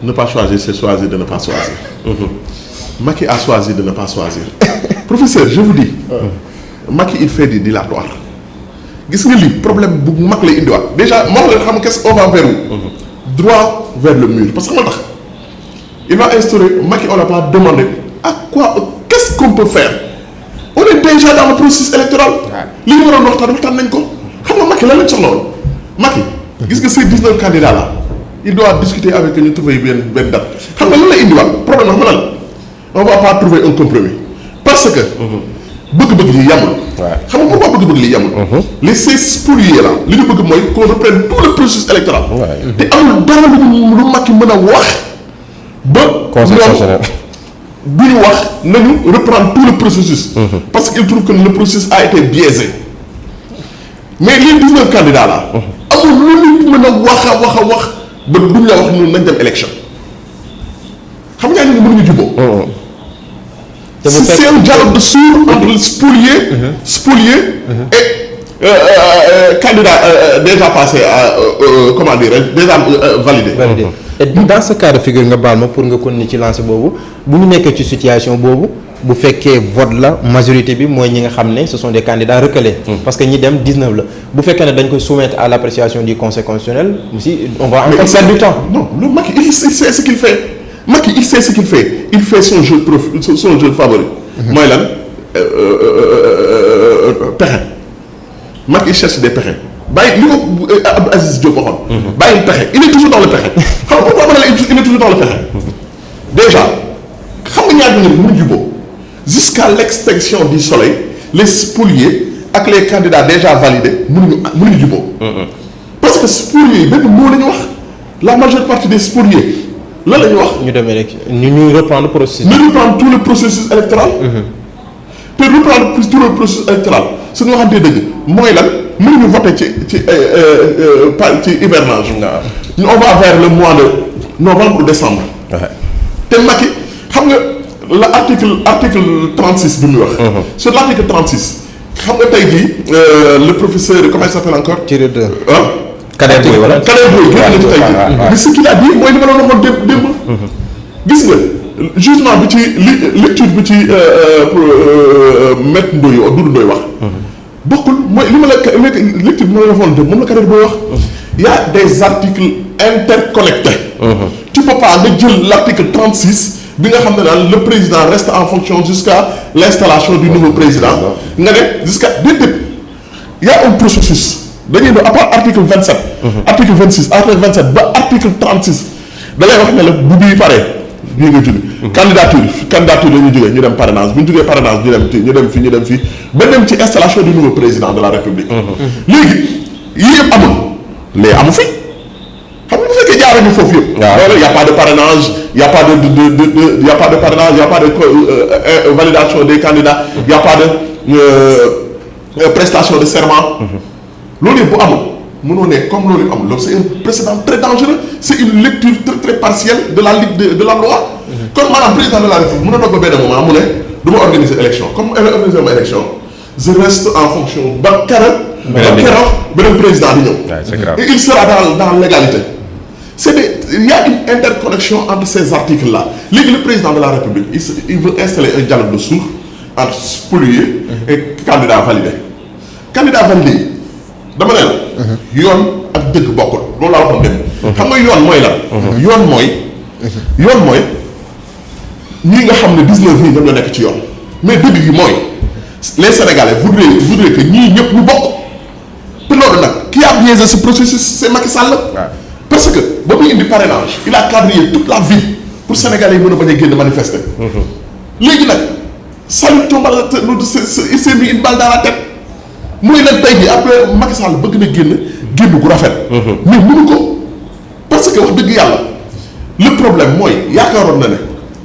ne pas choisir c'est choisir de ne pas choisir. Macky a choisi de ne pas choisir. Professeur je vous dis. Macky il fait du dilatoire. gis nga lii problème bu mag lay indiwaat déjà moo wax leen xam qu'est-ce qu'on va vers où. droit vers le mur parce que xam nga tax il va instaurer Macky on l'a pas demandé à quoi qu'est-ce qu'on peut faire on est déjà dans le processus électoral. li ñu waroon waxtaan nañ ko xam nga Macky lan lañ soxla woon Macky. gis nga ces 19 candidats là il doit discuter avec ñu trouver benn date xam nga lan lay indiwaat problème xam nga lan on va pas trouver un compromis parce que. bëgg-bëgg yi yamul. xam nga pourquoi bëgg-bëgg li yamul. les ces spoliés là li ñu bëgg mooy qu'on reprenne tout le processus électoral. te amul dara lu Macky mën a wax. ba ñoom bu ñu wax nañu reprendre tout le processus. parce qu'il trouve que le processus a été biaisé. mais les 19 candidats là. amul lu ñu mën a wax ba duñ la wax ñun nañ dem élection xam nga ñu mënuñu jubóo. c'est un dialogue de sourds entre le spolié et candidat déjà passé à comment dire déjà validé. Et dans ce cas de figure nga baal ma pour nga continuer ci lancer boobu bu ñu nekkee ci situation boobu bu fekkee vote la majorité bi mooy ñi nga xam ne ce sont des candidats recalés. Parce que ñi dem 19 la bu fekkee ne dañ koy soumettre à l'appréciation du conseil constitutionnel aussi on va encore perdre du temps. Non le Macky il sait ce qu'il fait. Macky il sait ce qu'il fait il fait son jeu favori. mooy lan pexe Macky il cherche des pexe bàyyi li ko Abdou Aziz Diop waxoon. bàyyi pexe il est toujours dans le pexe. xam nga pourquoi ma ne la il est toujours dans le pexe. déjà xam nga ñaar ñi mënuñu jubóo jusqu'à l'extinction du soleil les spoliés ak les candidats déjà validés mënuñu jubóo. parce que spoliés yi benn mot la ñu wax la majeure partie des spoliés. lan la ñu wax ñu demee rek ñu reprendre processus. ñu reprendre tout le processus électoral. te reprendre tout le processus électoral suñu waxantee dëgg mooy lan mënuñu voter ci hivernage. on va vers le mois de novembre ou décembre. te Macky xam nga la article 36 bi muy wax. sur l'article 36 xam nga tey jii le professeur comment il s'appelle encore. Thierry Deux. Kader Boye voilà Kader Boye génn na ci tey jii mais ce qu'il a dit mooy li ma la waxoon démb gis nga jugement bi ci lecture bi ci maître Ndoye Doudou Ndoye wax bokkul mooy li ma la lecture bi ma la waxoon démb moom la Kader Boye wax y a des articles interconnectés tu peux pas nga jël l'article 36 bi nga xam ne daal le président reste en fonction jusqu'à l'installation du nouveau président nga ne jusqu'à déedéet y a un processus dañuy doon à part article 27. article 26 article 27 ba article 36 da lay wax ne la bu bii paree bii nga jóge. candidature la ñuy jógee ñu dem parrainage bu ñu jógee parrainage ñu dem fii ba dem ci installation du nouveau président de la république. léegi yii yëpp amul mais amu fi xam nga bu fekkee jaaree ñu foofu yëpp. waaw y a pas de parrainage y a pas y a pas de parrainage y a pas de validation des candidats. Y a pas de prestation de serment. loolu yëpp bu amul mënoo ne comme loolu yëpp amul loolu c'est un précédent très dangereux c'est une lecture très partielle de la de la loi. kon maanaam président de la République mën na toog ba benn moment mu ne du ma organiser élection comme organiser ma élection je reste en fonction ba keroog. beneen président di ñëw. c'est grave. et il sera dans l'égalité. il y a une interconnexion entre ces articles là léegi le président de la République il veut installer un dialogue de sourds entre spoliés et candidats validés. candidats validés dama ne la. yoon ak dëgg bokkul loolu laa waxoon dem. xam nga yoon mooy lan. yoon mooy ñii nga xam ne 19 yi ñoom ñoo nekk ci yoon mais dëgg gi mooy les Sénégalais voudraient que ñii ñëpp ñu bokk te loolu nag qui a biaisé ce processus c'est Macky Sall. parce que ba muy indi parrainage il a quadrillé toute la ville pour Sénégalais yi mën a bañ a génn manifester. léegi nag Salif Tombal il s'est mis une balle dans la tête. muy nag tey jii après Macky Sall bëgg na génn gu rafet. mais mënu ko parce que wax dëgg yàlla le problème mooy yaakaaroon na ne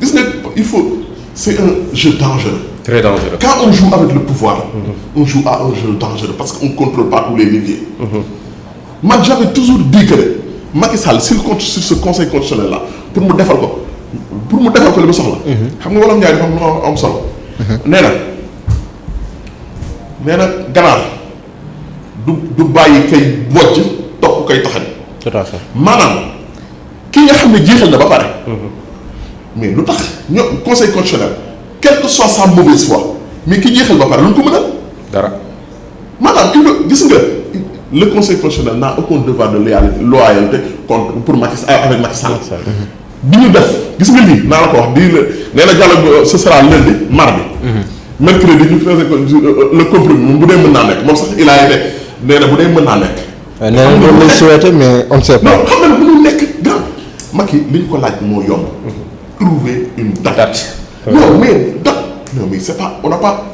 gis nga il faut c'est un jeu dangereux. très dangereux. quand on joue avec le pouvoir. on joue à un jeu dangereux parce que on contrôle pas tous les leviers. man j'avais toujours dit que Macky Sall s'il compte sur ce conseil constitutionnel là pour mu defal ko li mu soxla. xam nga wolof Ndiaye dafa am solo. nee na ganaar du bàyyi kay bojj topp kay taxañ. tout à fait maanaam ki nga xam ne jeexal na ba pare. mais lu tax ñoom conseil constitutionnel quelle que soit sa mauvaise foi mais ki jeexal ba pare lu ñu ko mënal. dara maanaam gis nga le conseil constitutionnel n'a aucun devoir de loyauté contre pour Macky avec Macky Sall. bi ñu def gis nga lii naa la ko wax di la nee na dialogue ce sera lundi mardi. mercredi ñu fexe ko le compromis moom bu dee mën naa nekk moom sax il a été nee na bu dee mën naa nekk. nee na loolu lay souhaité mais on ne sait pas. non xam nga ne mënul nekk grand Macky li ñu ko laaj moo yomb. trouver une date. non mais date non mais c'est pas on n'a pas.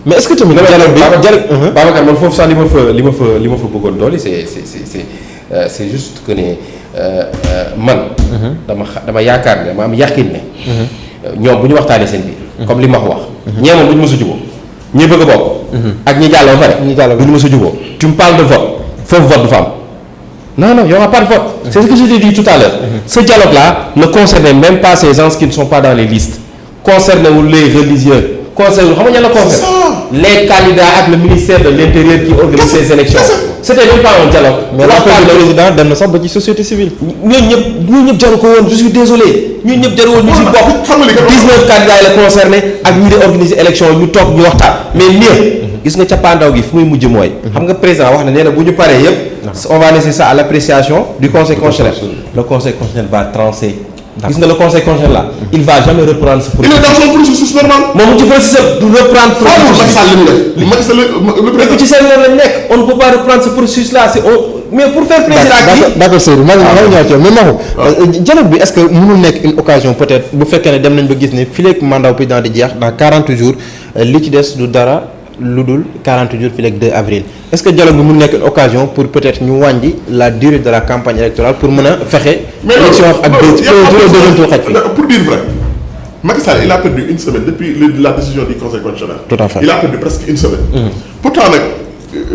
mais est-ce que tamit dialogue bi dialogue. Babacar man foofu sax li ma fa bëggoon dooli c'est juste que ne man. dama yaakaar ne dama am yàqin ne. ñoom bu ñu waxtaanee seen biir. comme li ma ko wax. ñee moom du ñu mës a jubóo. ñi bëgg a bokk. ak ñi jàll ba pare. du ñu mës a jubóo. tu me parles de vote foofu vote du fa am. non il y aura pas de vote. C'est ce que je t'ai dit tout à l'heure. Ce dialogue-là ne concernait même pas ces gens qui ne sont pas dans les listes. Concernait les religieux. Concernait xam nga ñan la concerne. Les candidats ak le ministère de l'Intérieur qui organise ces élections. C'était même pas un dialogue. mais rappel du président dem na sax ba ci société civile. ñooñu ñëpp jaru ko woon je suis désolé ñooñu ñëpp jaru woon ñu si bokk. 19 candidats yi la concerné ak ñi di organiser élection ñu toog ñu waxtaan mais mieux. gis nga cappaandaw gi fu muy mujj mooy. xam nga président wax na nee na bu ñu paree yëpp. on va laisser ça à l'appréciation du conseil constitutionnel. Le conseil constitutionnel va trancher. gis nga le conseil constitutionnel là. il va jamais reprendre ce processus. il est dans son processus normal. moom ci processus du reprendre. Macky Sall li mu def Macky Sall ci seen yoon lañ nekk on ne peut pas reprendre ce processus là mais pour faire plaisir à qui. d'accord Seydou man ñëwaat ci mais Maxu dialogue bi est-ce que mënul nekk une occasion peut-être bu fekkee ne dem nañ ba gis ne fii léegi mandat président di jeex dans 40 jours li ci des du dara lu dul 40 jours fii léegi 2 avril est-ce que dialogue bi mënul nekk une occasion pour peut-être ñu wàññi la durée de la campagne électorale pour mën a fexe. élection ak deuxième tour xaj fi. pour dire vrai Macky Sall il a perdu une semaine depuis la décision du conseil constitutionnel. Tout à fait. Il a perdu presque une semaine. Pourtant nag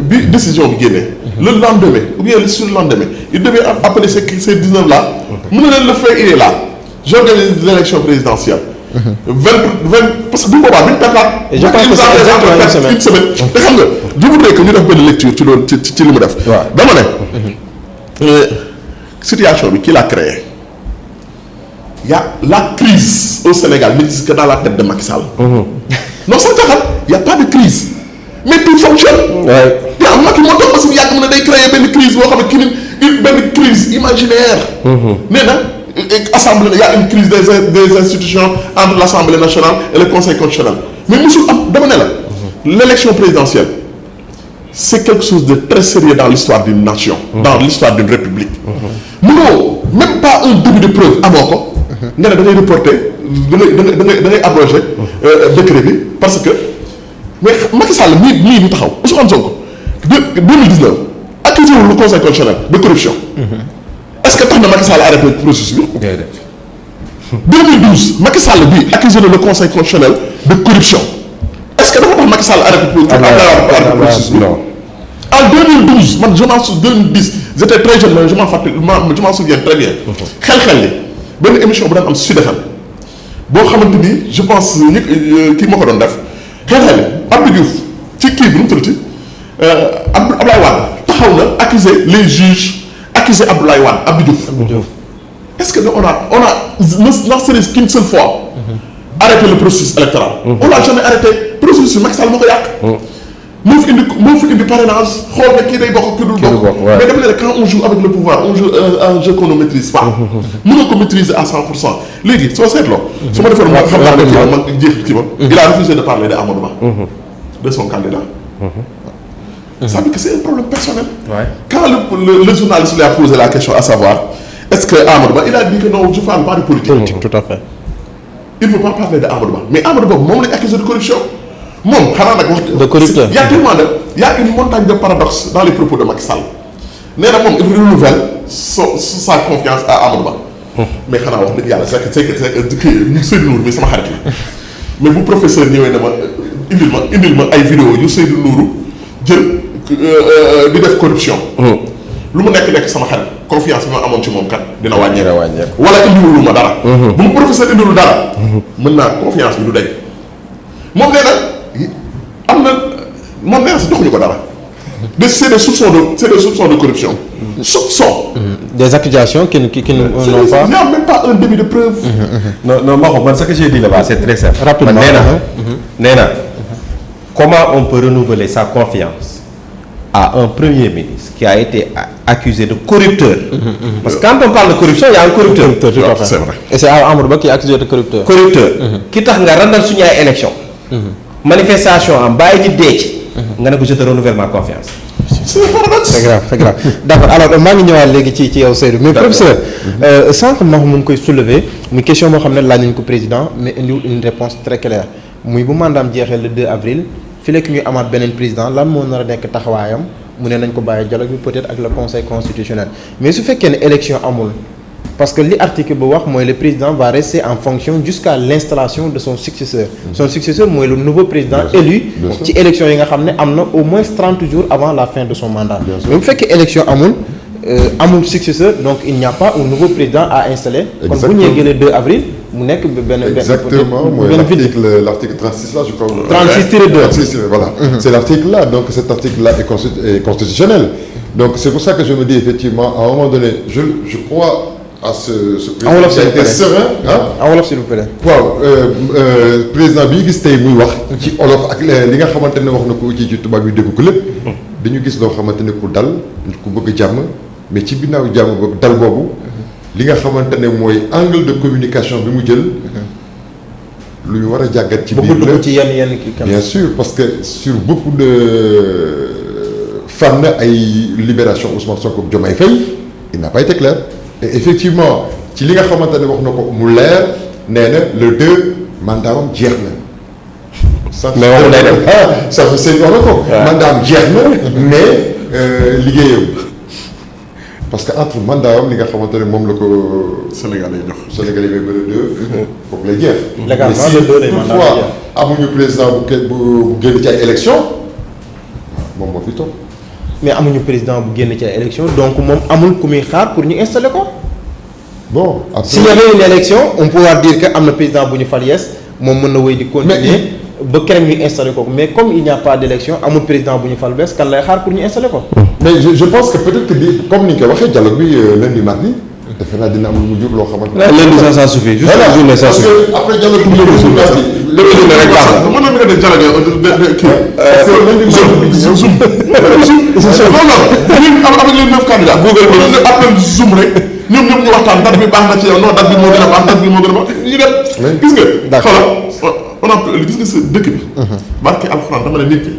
bi décision bi génnee. le lendemain ou bien sur le lendemain il devait appeler ces 19 là. mu ne leen le fait il est là j'organise l'élection présidentielle. 20 parce que bu boobaa bi ñu pertaat. je pense que c'est exactement une semaine. te xam nga je voudrais que ñu def benn lecture ci loolu ci li mu def. waaw dama ne. situation bi qui l'a créé. Il y a la crise au Sénégal n'existe que dans la tête de Macky Sall. non sans taxal il y a pas de crise mais tout fonctionne. te am Macky moo tax parce que yàgg mu ne day créer benn crise boo xam ne kii benn crise imaginaire. nee na assemblée il y a une crise des institutions entre l'Assemblée nationale et le Conseil constitutionnel mais mosul am dama ne la. l'élection présidentielle c'est quelque chose de très sérieux dans l'histoire d'une nation. dans l'histoire d'une république. mënoo même pas un début de preuve amoo ko. nga ne da ngay reporter da ngay abroger décret bi parce que mais Macky Sall nii ñu taxaw Ousmane Sonko 2019 accusé wul le conseil constitutionnel de corruption. est-ce que tax na Macky Sall arrêté processus bi. 2012 Macky Sall bi accusé le conseil constitutionnel de corruption est-ce que dafa tax Macky Sall arrêté processus bi. non. En 2012 man je m'en souviens 2010 j'étais très jeune mais je m'en souviens très bien. xel li. benn émission bu daan am Sud FM boo xamante ni je pense ñi kii moo ko doon def xel Abdou Diouf ci kii bi nu mu tuddati Abdoulaye Wade taxaw na accuser les juges accuser Abdoulaye Wade Abdou Diouf. est-ce que on a n'a serait-ce qu'une seule fois. arrêté le processus électoral. on l'a jamais arrêté processus Macky Sall moo ko yàq. moo fi indi parrainage xool ne kii day bokk kii dul bokk mais dama ne la quand on joue avec le pouvoir on joue un jeu qu'on ne maîtrise pas. mënoo ko maîtriser à 100%. léegi soo seetloo. su ma defoon ma xam naa ne kii man jeexit ci ma. il a refusé de parler de Amadou Ba. de son candidat. ça veut dire que c'est un problème personnel. quand le journaliste lui a posé la question à savoir est-ce que Amadou Ba il a dit que non je ne parle pas de politique. tout à fait. il ne veut pas parler de Amadou Ba mais Amadou Ba moom lañ accusé de corruption. moom xanaa nag wax. de corrupteur il y a tellement de il y a une montagne de paradoxes dans les propos de Macky Sall nee na moom il renouvelle sa confiance à Amadou Ba. mais xanaa wax dëgg yàlla c'est que kii Seydou Nourou mi sama xarit la mais bu professeur ñëwee ne ma indil ma ay vidéo yu Seydou Nourou jël di def corruption. lu mu nekk sama xarit confiance bi ma amoon ci moom kat dina wàññeeku. wala indiwulu ma dara. bu mu professeur indiwul dara. mën naa confiance bi du dañ moom nee na. am na moom nee na si joxuñu ko dara c'est des soupçons de corruption. Soupçons. Des accusations qui n'ont pas. Il n'y a même pas un début de preuve. non Maxo man ce que j'ai dit là-bas c'est très simple. Rapidement nee na comment on peut renouveler sa confiance à un premier ministre qui a été accusé de corrupteur. Parce que quand on parle de corruption il y a un corrupteur. C'est vrai. Et c'est Amadou Ba qui est accusé de corrupteur. ki tax nga randal suñu ay élection manifestation am bàyyi ñi dee ci. nga ne ko je te renouvelle ma confiance. C'est un paradoxe. c'est grave d'accord alors maa ngi ñëwaat léegi ci yow Seydou mais professeur sànq ma mun koy soulever muy question boo xam ne laaj nañu ko président mais indiwul une réponse très claire muy bu mandaam jeexee le 2 avril fi lekk ñuy amaat beneen président lan moo nar a nekk taxawaayam mu ne nañ ko bàyyi dialogue bi peut-être ak le conseil constitutionnel mais su fekkee ne élection amul parce que li article bu wax mooy le président va rester en fonction jusqu'à l'installation de son successeur. Son successeur mooy le nouveau président élu ci élection yi nga xam ne am na au moins 30 jours avant la fin de son mandat. mais bu fekkee élection amul successeur donc il n'y a pas un nouveau président à installer. kon bu ñu yeggee le 2 avril mu nekk benn exactement mooy l'article 36 là je crois. 36-2 voilà. C'est l'article là donc cet article là est constitutionnel. Donc c'est pour ça que je me dis effectivement à un moment donné je crois à ce président qui a été serein en wolof s'il vous plaît. waaw président bi gis tey muy wax ci olof ak li nga xamante ne wax na ko ci tubaab yi dégg ko lépp dañu gis loo xamante ne ku dal ku bëgg jàmm mais ci ginnaaw jàmm boobu dal boobu li nga xamante ne mooy angle de communication bi mu jël lu ñu war a jàggat ci biir la ci yenn kii bien sûr parce que sur beaucoup de fànn ay libération Ousmane Sonko ak Diomaye Faye il n'a pas été clair et effectivement ci li nga xamante ne wax na ko mu leer nee na le 2 mandatam jeex na. mais waxu day dem ça fait seen wax na ko. mandatam jeex na mais liggéeyam parce que entre mandatam li nga xamante ne moom la ko. Sénégalais yi jox. Sénégalais yi ba le 2. foofu lay jeex. légalement le 2 lay mandat toutefois amuñu président bu génn ci ay élection moom moo fi toog. mais amuñu président bu génn ci ay élection donc moom amul ku muy xaar pour ñu installer ko. bon après s'il y avait une élection on pourra dire que am na président bu ñu fal yees moom mën na wéy di continuer ba keroog ñu installer ko mais comme il n'y a pas d'élection amul président bu ñu fal bees kan lay xaar pour ñu installer ko. mais je pense que peut-être que comme ni ñu ko waxee dialogue bi lundi mardi defe naa dina am lu mu jur loo xamante ne. lundi ça suffit juste une journée ça suffit. parce que après dialogue bi lundi mardi. lépp lu ne rek baax na. mën nañu ko def dialogue kii. parce que lundi mardi zoom zoom. non avec les 9 candidats. Google bi appel zoom rek. ñoom ñu waxtaan date bi baax na ci yow non date bi moo gën a baax date bi moo gën a baax ñu dem. gis nga. d'accord xoolal on a gis nga sa dëkk bi. barke alxuraan dama ne nit ki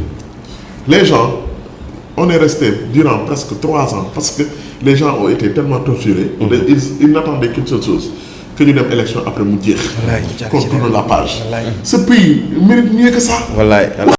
les gens on est resté durant presque 3 ans parce que les gens ont été tellement torturés. ils n'attendaient qu'une seule chose que ñu dem élection après mu jeex. qu'on tourne la page. ce pays mérite mieux que ça. wallaay.